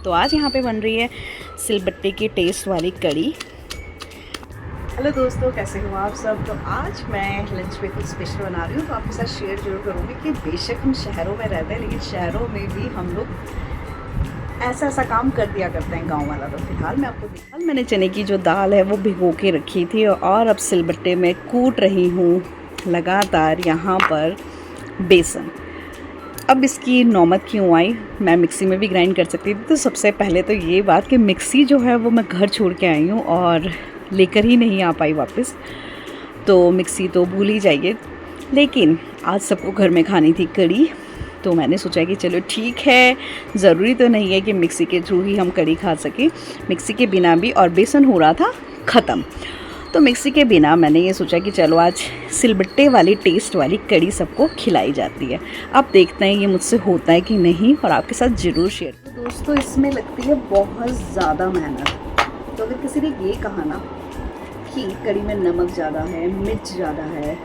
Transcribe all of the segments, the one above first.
तो आज यहाँ पे बन रही है सिलबट्टे की टेस्ट वाली कड़ी। हेलो दोस्तों, कैसे हो आप सब। तो आज मैं लंच पे कुछ स्पेशल बना रही हूँ, तो आपके साथ शेयर जरूर करूँगी कि बेशक हम शहरों में रहते हैं, लेकिन शहरों में भी हम लोग ऐसा काम कर दिया करते हैं गांव वाला। तो फिलहाल मैं आपको दिखा, मैंने चने की जो दाल है वो भिगो के रखी थी और अब सिलबट्टे में कूट रही हूँ लगातार यहाँ पर बेसन। अब इसकी नौबत क्यों आई, मैं मिक्सी में भी ग्राइंड कर सकती थी। तो सबसे पहले तो ये बात कि मिक्सी जो है वो मैं घर छोड़ के आई हूँ और लेकर ही नहीं आ पाई वापस, तो मिक्सी तो भूल ही जाइए। लेकिन आज सबको घर में खानी थी कड़ी, तो मैंने सोचा कि चलो ठीक है, ज़रूरी तो नहीं है कि मिक्सी के थ्रू ही हम कड़ी खा सकें, मिक्सी के बिना भी। और बेसन हो रहा था ख़त्म, तो मिक्सी के बिना मैंने ये सोचा कि चलो आज सिलबट्टे वाली टेस्ट वाली कड़ी सबको खिलाई जाती है। अब देखते हैं ये मुझसे होता है कि नहीं, और आपके साथ ज़रूर शेयर। तो दोस्तों, इसमें लगती है बहुत ज़्यादा मेहनत। तो अगर किसी ने ये कहा ना कि कड़ी में नमक ज़्यादा है, मिर्च ज़्यादा है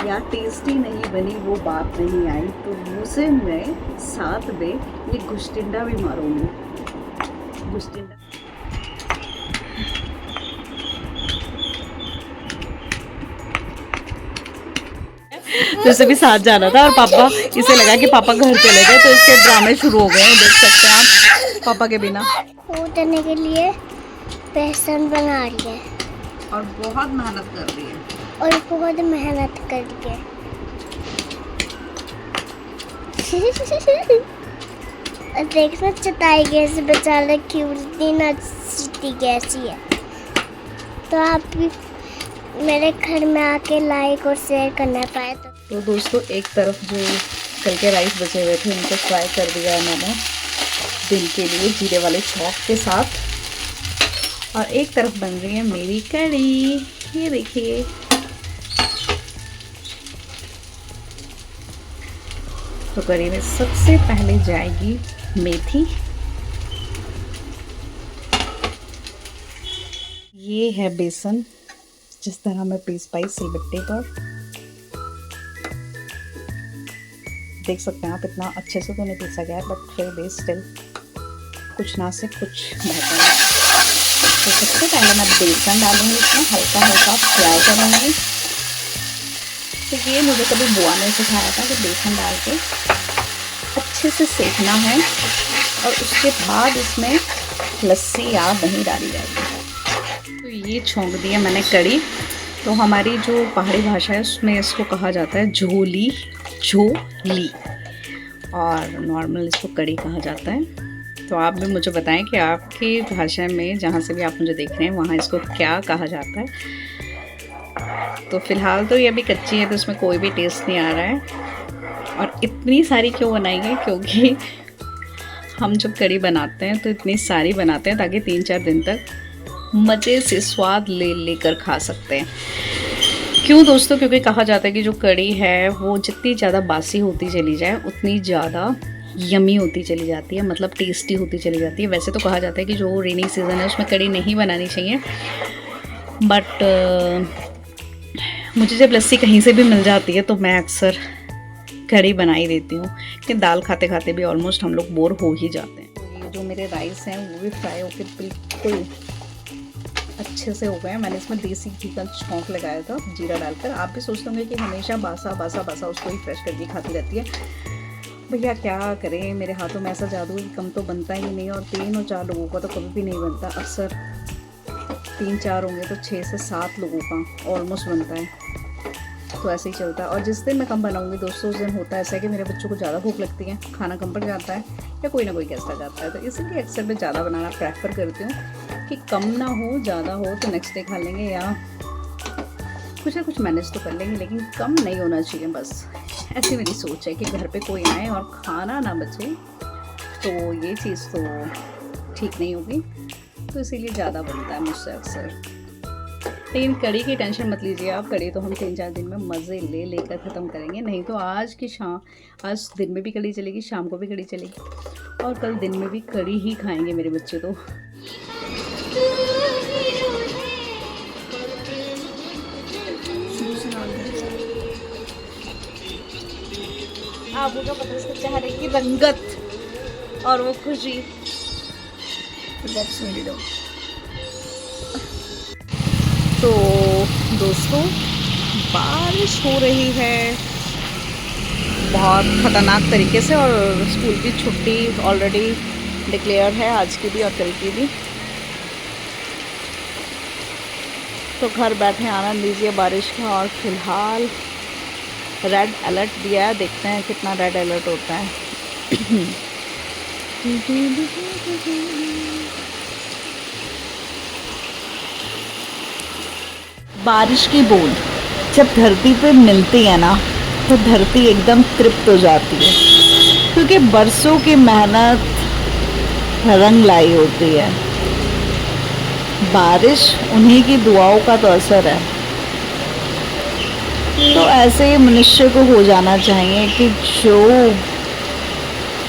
या टेस्टी नहीं बनी, वो बात नहीं आई, तो मुझसे मैं साथ में ये घुसटिंडा भी मारूंगी। घुसटिंडा तो इसे भी साथ जाना था, और पापा, इसे लगा कि पापा घर चले गए, तो इसके ड्रामे शुरू हो गए हैं। देख सकते हैं आप, पापा के बिना उतरने के लिए बेसन बना रही है और बहुत मेहनत कर रही है। और बहुत मेहनत कर रही है। देख ना चटाई कैसे बचा रखी, उल्टी ना सीधी कैसी है। तो आप भी मेरे घर में आके लाइक और शेयर करना पाए तो दोस्तों, एक तरफ जो कल के राइस बचे हुए थे उनको फ्राई कर दिया है मैंने दिन के लिए जीरे वाले चौक के साथ, और एक तरफ बन रही है मेरी कड़ी। ये देखिए, तो कड़ी में सबसे पहले जाएगी मेथी। ये है बेसन, जिस तरह मैं पीस पाई सिलबट्टे पर। देख सकते हैं आप, इतना अच्छे से तो नहीं पीसा गया है, बट फिर भी स्टिल कुछ ना से कुछ बेहतर है। तो सबसे पहले मैं बेसन डालूंगी, इसमें हल्का हल्का फ्राई करूँगी। तो ये मुझे कभी बुआ ने सिखाया था कि बेसन डाल के अच्छे से सेकना है, और उसके बाद इसमें लस्सी या दही डाली जाएगी। तो ये छोंक दिया मैंने कड़ी। तो हमारी जो पहाड़ी भाषा है उसमें इसको कहा जाता है झोली, झोली, और नॉर्मल इसको कड़ी कहा जाता है। तो आप भी मुझे बताएं कि आपकी भाषा में, जहाँ से भी आप मुझे देख रहे हैं, वहाँ इसको क्या कहा जाता है। तो फ़िलहाल तो ये अभी कच्ची है, तो इसमें कोई भी टेस्ट नहीं आ रहा है। और इतनी सारी क्यों बनाई है, क्योंकि हम जब कड़ी बनाते हैं तो इतनी सारी बनाते हैं ताकि 3-4 दिन तक मज़े से स्वाद लेकर खा सकते हैं। क्यों दोस्तों, क्योंकि कहा जाता है कि जो कड़ी है वो जितनी ज़्यादा बासी होती चली जाए उतनी ज़्यादा यमी होती चली जाती है, मतलब टेस्टी होती चली जाती है। वैसे तो कहा जाता है कि जो रेनी सीज़न है उसमें कड़ी नहीं बनानी चाहिए, बट मुझे जब लस्सी कहीं से भी मिल जाती है तो मैं अक्सर कड़ी बना ही देती हूँ, कि दाल खाते खाते भी ऑलमोस्ट हम लोग बोर हो ही जाते हैं। तो ये जो मेरे राइस हैं वो भी फ्राई होकर बिल्कुल अच्छे से हो गए। मैंने इसमें देसी घी का छौंक लगाया था जीरा डालकर। आप भी सोचते होंगे कि हमेशा बासा बासा बासा उसको ही फ्रेश करके खाती रहती है। भैया क्या करें, मेरे हाथों में ऐसा जादू कम तो बनता ही नहीं, और 3 और 4 लोगों का तो कभी भी नहीं बनता। अक्सर 3-4 होंगे तो 6 से 7 लोगों का ऑलमोस्ट बनता है, तो ऐसे ही चलता है। और जिस दिन मैं कम बनाऊंगी दोस्तों, उस दिन होता है ऐसा कि मेरे बच्चों को ज़्यादा भूख लगती है, खाना कम पड़ जाता है, या कोई ना कोई गेस्ट आ जाता है। तो इसलिए अक्सर मैं ज़्यादा बनाना प्रेफर करती हूँ कि कम ना हो, ज़्यादा हो तो नेक्स्ट डे खा लेंगे, या कुछ ना कुछ मैनेज तो कर लेंगे, लेकिन कम नहीं होना चाहिए। बस ऐसी मेरी सोच है कि घर पे कोई आए और खाना ना बचे, तो ये चीज़ तो ठीक नहीं होगी। तो इसीलिए ज़्यादा बनता है मुझसे अक्सर। लेकिन कड़ी की टेंशन मत लीजिए आप, कड़ी तो हम 3-4 दिन में मज़े लेकर ख़त्म करेंगे। नहीं तो आज दिन में भी कड़ी चलेगी, शाम को भी कड़ी चलेगी, और कल दिन में भी कड़ी ही खाएंगे मेरे बच्चे तो। आपको क्या पता इसके चेहरे की रंगत और वो खुशी। दैट्स मेरी डॉग। तो दोस्तों, बारिश हो रही है बहुत ख़तरनाक तरीके से, और स्कूल की छुट्टी ऑलरेडी डिक्लेयर है, आज की भी और कल की भी। तो घर बैठे आनंद लीजिए बारिश का। और फिलहाल रेड अलर्ट दिया है, देखते हैं कितना रेड अलर्ट होता है। बारिश की बूंद जब धरती पे मिलती है ना, तो धरती एकदम तृप्त हो जाती है, क्योंकि बरसों की मेहनत रंग लाई होती है। बारिश उन्हीं की दुआओं का तो असर है। तो ऐसे ही मनुष्य को हो जाना चाहिए कि जो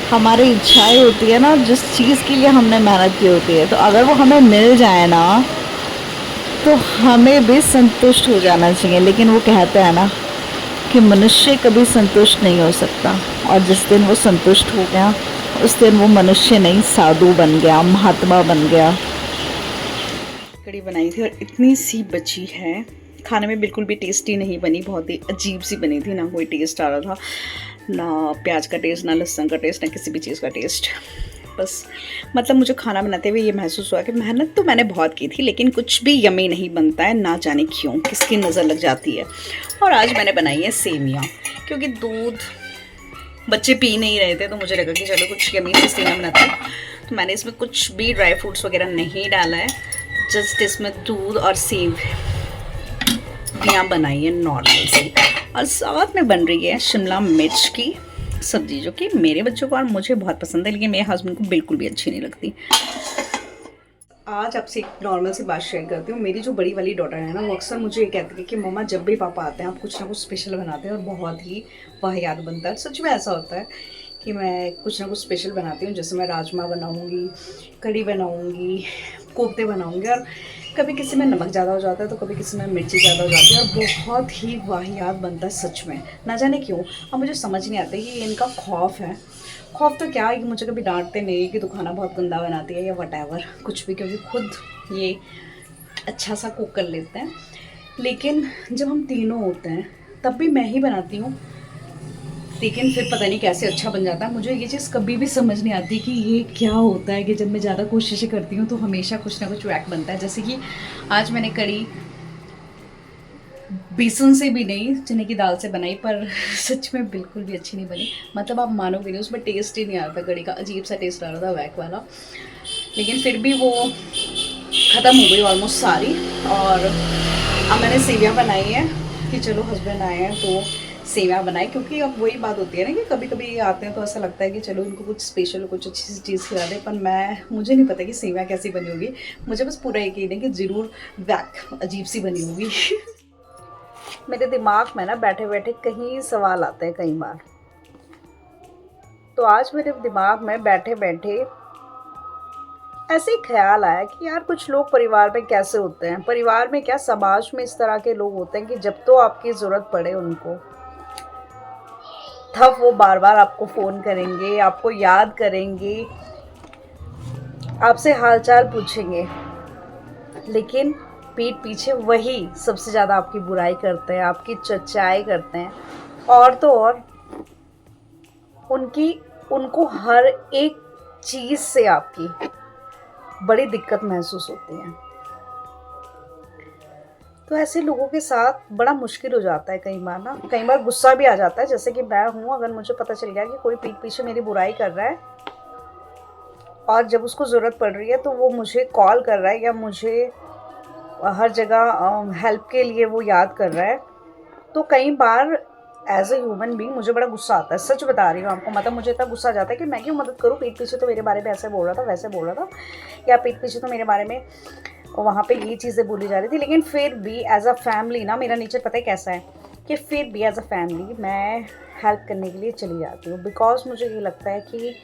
हमारी इच्छाएं होती है ना, जिस चीज़ के लिए हमने मेहनत की होती है, तो अगर वो हमें मिल जाए ना, तो हमें भी संतुष्ट हो जाना चाहिए। लेकिन वो कहते हैं ना कि मनुष्य कभी संतुष्ट नहीं हो सकता, और जिस दिन वो संतुष्ट हो गया, उस दिन वो मनुष्य नहीं, साधु बन गया, महात्मा बन गया। कड़ी बनाई थी और इतनी सी बची है, खाने में बिल्कुल भी टेस्टी नहीं बनी, बहुत ही अजीब सी बनी थी, ना कोई टेस्ट आ रहा था, ना प्याज का टेस्ट, ना लहसुन का टेस्ट, ना किसी भी चीज़ का टेस्ट। बस मतलब मुझे खाना बनाते हुए ये महसूस हुआ कि मेहनत तो मैंने बहुत की थी, लेकिन कुछ भी यमी नहीं बनता है, ना जाने क्यों, किसकी नज़र लग जाती है। और आज मैंने बनाई है सेवियाँ, क्योंकि दूध बच्चे पी नहीं रहे थे, तो मुझे लगा कि चलो कुछ यमी सी सेवियाँ बनाते हैं। तो मैंने इसमें कुछ भी ड्राई फ्रूट्स वगैरह नहीं डाला है, जस्ट इसमें दूध और सेवियाँ बनाई है नॉर्मल सी। और साथ में बन रही है शिमला मिर्च की सब्जी, जो कि मेरे बच्चों को और मुझे बहुत पसंद है, लेकिन मेरे हस्बैंड को बिल्कुल भी अच्छी नहीं लगती। आज आपसे एक नॉर्मल सी बात शेयर करती हूँ। मेरी जो बड़ी वाली डॉटर है ना, वो अक्सर मुझे ये कहती है कि मम्मा जब भी पापा आते हैं आप कुछ ना कुछ स्पेशल बनाते हैं और बहुत ही वाहियात बनता है। सच में ऐसा होता है कि मैं कुछ ना कुछ स्पेशल बनाती हूँ, जैसे मैं राजमा बनाऊँगी, कढ़ी बनाऊँगी, कोफ्ते बनाऊँगी, और कभी किसी में नमक ज़्यादा हो जाता है, तो कभी किसी में मिर्ची ज़्यादा हो जाती है, और बहुत ही वाहियात बनता है सच में, ना जाने क्यों। अब मुझे समझ नहीं आता कि इनका खौफ है। खौफ तो क्या है कि मुझे कभी डांटते नहीं कि तू खाना बहुत गंदा बनाती है या वटेवर कुछ भी, क्योंकि खुद ये अच्छा सा कुक कर लेते हैं। लेकिन जब हम तीनों होते हैं तब भी मैं ही बनाती हूँ, लेकिन फिर पता नहीं कैसे अच्छा बन जाता है। मुझे ये चीज़ कभी भी समझ नहीं आती कि ये क्या होता है कि जब मैं ज़्यादा कोशिशें करती हूँ तो हमेशा कुछ ना कुछ वैक बनता है। जैसे कि आज मैंने कढ़ी बेसन से भी नहीं, चने की दाल से बनाई, पर सच में बिल्कुल भी अच्छी नहीं बनी। मतलब आप मानोगे नहीं, उसमें टेस्ट ही नहीं आ रहा था, कढ़ी का अजीब सा टेस्ट आ रहा था वैक वाला। लेकिन फिर भी वो ख़त्म हो गई ऑलमोस्ट सारी। और अब मैंने सेवियाँ बनाई है कि चलो हस्बैंड आए हैं तो सेवियाँ बनाए, क्योंकि अब वही बात होती है ना कि कभी कभी आते हैं तो ऐसा लगता है कि चलो इनको कुछ स्पेशल, कुछ अच्छी सी चीज़ खिला दें। पर मुझे नहीं पता कि सेवियाँ कैसी बनी होगी, मुझे बस पूरा यकीन है कि ज़रूर वैक अजीब सी बनी होगी। मेरे दिमाग में ना बैठे बैठे कहीं सवाल आते हैं कई बार। तो आज मेरे दिमाग में बैठे बैठे ऐसे ही ख्याल आया कि यार कुछ लोग परिवार में कैसे होते हैं, परिवार में क्या समाज में इस तरह के लोग होते हैं कि जब तो आपकी ज़रूरत पड़े उनको, तब वो बार बार आपको फ़ोन करेंगे, आपको याद करेंगे, आपसे हालचाल पूछेंगे, लेकिन पीठ पीछे वही सबसे ज़्यादा आपकी बुराई करते हैं, आपकी चर्चाएं करते हैं। और तो और उनको हर एक चीज़ से आपकी बड़ी दिक्कत महसूस होती है। तो ऐसे लोगों के साथ बड़ा मुश्किल हो जाता है कई बार ना, कई बार गुस्सा भी आ जाता है। जैसे कि मैं हूँ, अगर मुझे पता चल गया कि कोई पीठ पीछे मेरी बुराई कर रहा है और जब उसको ज़रूरत पड़ रही है तो वो मुझे कॉल कर रहा है या मुझे हर जगह हेल्प के लिए वो याद कर रहा है, तो कई बार एज ए ह्यूमन बीइंग मुझे बड़ा गुस्सा आता है। सच बता रही हूँ आपको, मतलब मुझे इतना गुस्सा आ जाता है कि मैं क्यों मदद करूँ, पीठ पीछे तो मेरे बारे में ऐसे बोल रहा था, वैसे बोल रहा था, या पीठ पीछे तो मेरे बारे में वहाँ पे ये चीज़ें बोली जा रही थी। लेकिन फिर भी एज अ फैमिली ना, मेरा नेचर पता है कैसा है कि फिर भी एज अ फैमिली मैं हेल्प करने के लिए चली जाती हूँ, बिकॉज मुझे ये लगता है कि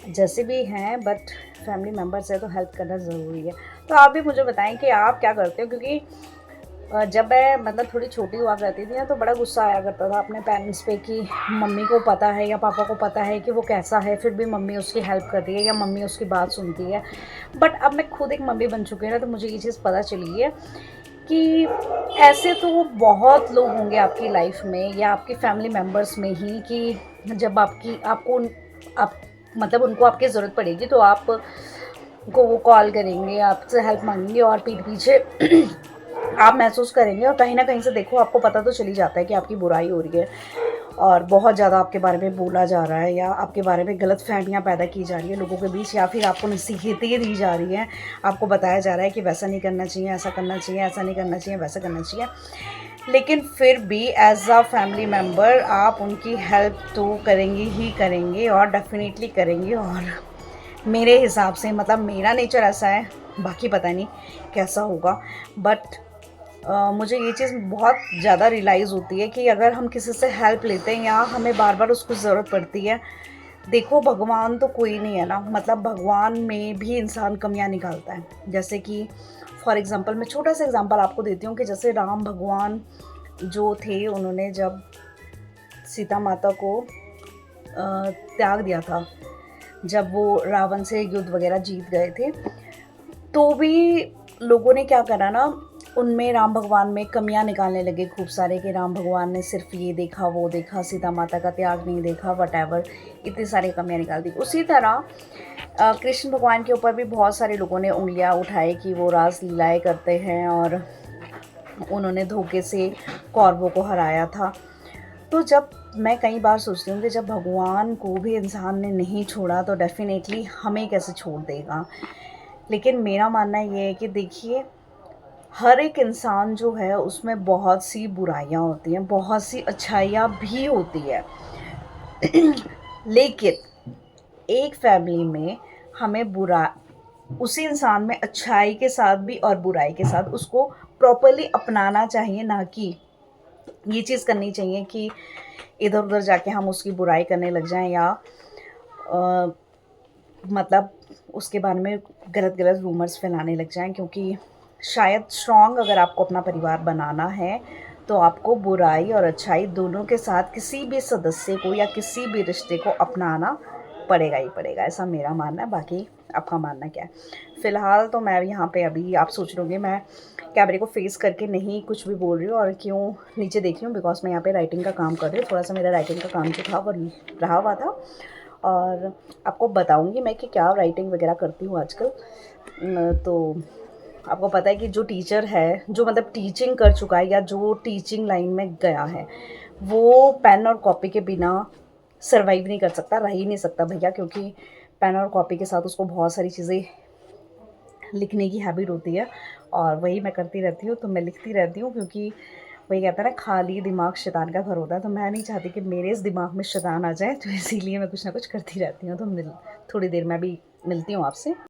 जैसे भी हैं बट फैमिली मेम्बर्स है तो हेल्प करना ज़रूरी है। तो आप भी मुझे बताएं कि आप क्या करते हो, क्योंकि जब मैं मतलब थोड़ी छोटी हुआ करती थी ना, तो बड़ा गुस्सा आया करता था अपने पेरेंट्स पे कि मम्मी को पता है या पापा को पता है कि वो कैसा है, फिर भी मम्मी उसकी हेल्प करती है या मम्मी उसकी बात सुनती है। बट अब मैं खुद एक मम्मी बन चुकी हूँ ना, तो मुझे ये चीज़ पता चली है कि ऐसे तो बहुत लोग होंगे आपकी लाइफ में या आपकी फैमिली मेम्बर्स में ही कि जब आप मतलब उनको आपकी ज़रूरत पड़ेगी तो आप को वो कॉल करेंगे, आपसे हेल्प मांगेंगे और पीठ पीछे आप महसूस करेंगे और कहीं ना कहीं से देखो आपको पता तो चली जाता है कि आपकी बुराई हो रही है और बहुत ज़्यादा आपके बारे में बोला जा रहा है या आपके बारे में गलत फहमियाँ पैदा की जा रही है लोगों के बीच, या फिर आपको नसीहतें दी जा रही हैं, आपको बताया जा रहा है कि वैसा नहीं करना चाहिए, ऐसा करना चाहिए, ऐसा नहीं करना चाहिए, वैसा करना चाहिए। लेकिन फिर भी एज अ फैमिली मेम्बर आप उनकी हेल्प तो करेंगे ही करेंगे और डेफिनेटली करेंगे। और मेरे हिसाब से मतलब मेरा नेचर ऐसा है, बाकी पता नहीं कैसा होगा, बट मुझे ये चीज़ बहुत ज़्यादा रियलाइज़ होती है कि अगर हम किसी से हेल्प लेते हैं या हमें बार बार उसको ज़रूरत पड़ती है, देखो भगवान तो कोई नहीं है ना, मतलब भगवान में भी इंसान कमियां निकालता है। जैसे कि फॉर एग्ज़ाम्पल मैं छोटा सा एग्ज़ाम्पल आपको देती हूँ कि जैसे राम भगवान जो थे, उन्होंने जब सीता माता को त्याग दिया था, जब वो रावण से युद्ध वगैरह जीत गए थे, तो भी लोगों ने क्या करा ना, उनमें राम भगवान में कमियां निकालने लगे खूब सारे कि राम भगवान ने सिर्फ ये देखा वो देखा, सीता माता का त्याग नहीं देखा, वटएवर, इतनी सारी कमियां निकाल दी। उसी तरह कृष्ण भगवान के ऊपर भी बहुत सारे लोगों ने उंगलियां उठाई कि वो रास लीलाएँ करते हैं और उन्होंने धोखे से कौरवों को हराया था। तो जब मैं कई बार सोचती हूँ कि जब भगवान को भी इंसान ने नहीं छोड़ा तो डेफ़िनेटली हमें कैसे छोड़ देगा। लेकिन मेरा मानना ये है कि देखिए, हर एक इंसान जो है उसमें बहुत सी बुराइयाँ होती हैं, बहुत सी अच्छाइयाँ भी होती है। लेकिन एक फैमिली में हमें उसी इंसान में अच्छाई के साथ भी और बुराई के साथ उसको प्रॉपर्ली अपनाना चाहिए, ना कि ये चीज़ करनी चाहिए कि इधर-उधर जाके हम उसकी बुराई करने लग जाएँ या अ, मतलब उसके बारे में गलत-गलत रूमर्स फैलाने लग जाएँ। क्योंकि शायद स्ट्रॉन्ग अगर आपको अपना परिवार बनाना है, तो आपको बुराई और अच्छाई दोनों के साथ किसी भी सदस्य को या किसी भी रिश्ते को अपनाना पड़ेगा ही पड़ेगा, ऐसा मेरा मानना है। बाकी आपका मानना क्या है? फ़िलहाल तो मैं यहाँ पे अभी आप सोच रहे होंगे मैं कैमरे को फ़ेस करके नहीं कुछ भी बोल रही हूँ और क्यों नीचे देख रही हूँ, बिकॉज़ मैं यहाँ पे राइटिंग का काम कर रही हूँ। थोड़ा-सा मेरा राइटिंग का काम जो था वो रहा हुआ था और आपको बताऊँगी मैं कि क्या राइटिंग वग़ैरह करती हूँ आजकल। तो आपको पता है कि जो टीचर है, जो मतलब टीचिंग कर चुका है या जो टीचिंग लाइन में गया है, वो पेन और कॉपी के बिना सर्वाइव नहीं कर सकता, रह ही नहीं सकता भैया। क्योंकि पेन और कॉपी के साथ उसको बहुत सारी चीज़ें लिखने की हैबिट होती है और वही मैं करती रहती हूँ। तो मैं लिखती रहती हूँ क्योंकि वही कहता है ना, खाली दिमाग शैतान का घर होता है। तो मैं नहीं चाहती कि मेरे इस दिमाग में शैतान आ जाए, तो इसीलिए मैं कुछ ना कुछ करती रहती हूँ। तो थोड़ी देर में भी मिलती हूँ आपसे।